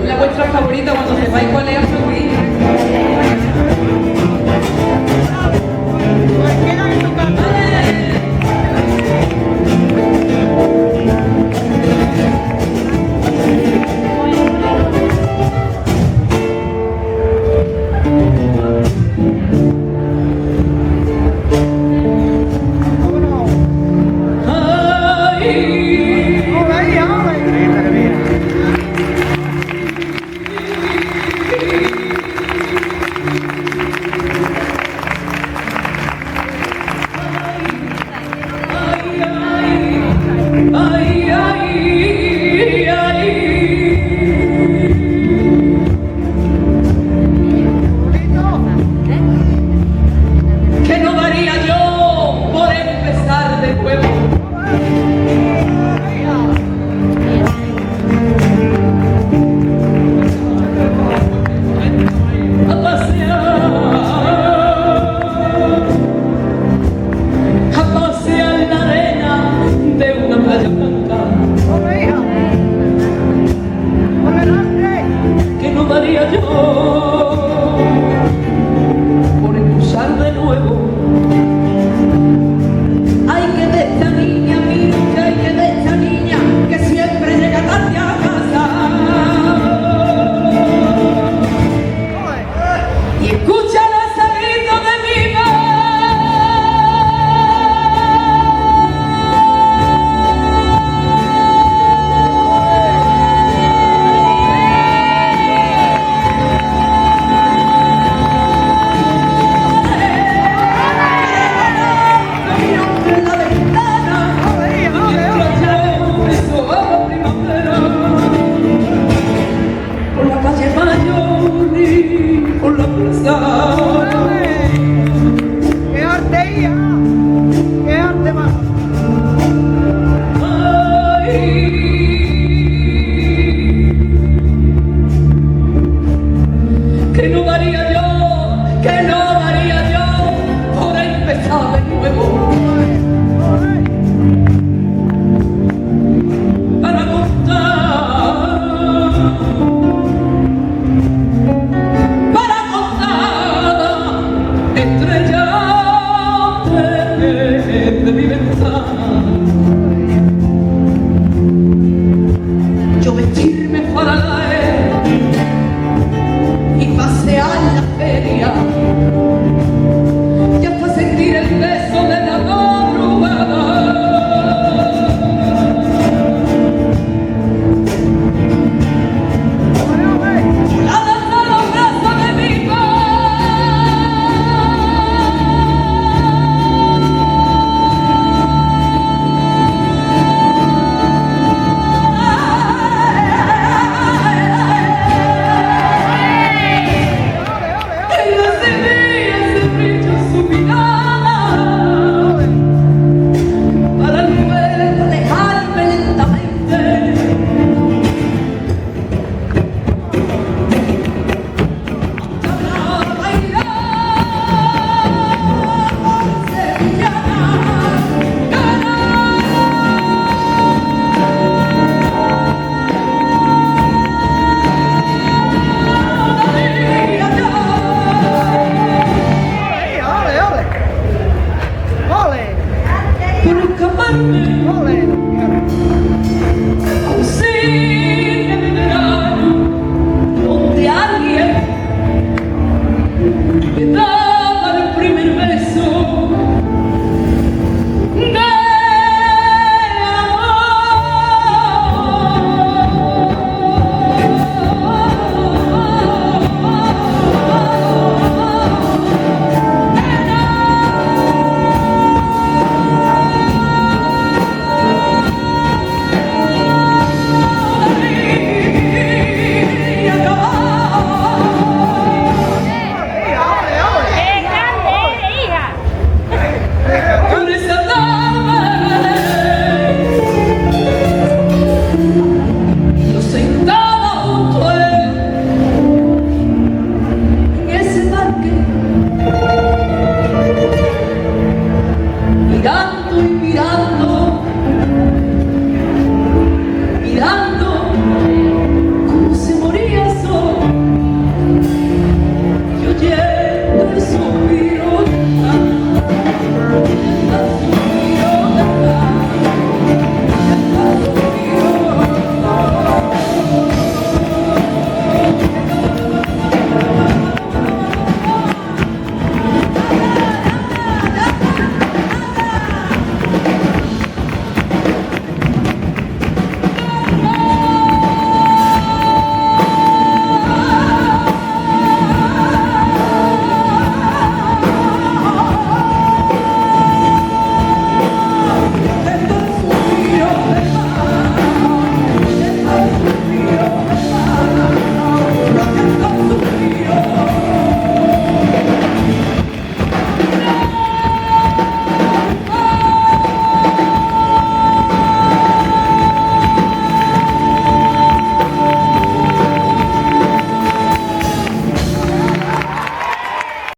La vuestra favorita cuando sepáis cuál es la favorita. Que no daría yo por empezar de nuevo. A pasear en la arena de una playa blanca. Que no daría yo por empezar de nuevo. Ay, que de esta niña, mira, y que de esta niña que siempre llega tarde a casa. Y escucha los gritos de mi por la calle Mayor y por la plaza.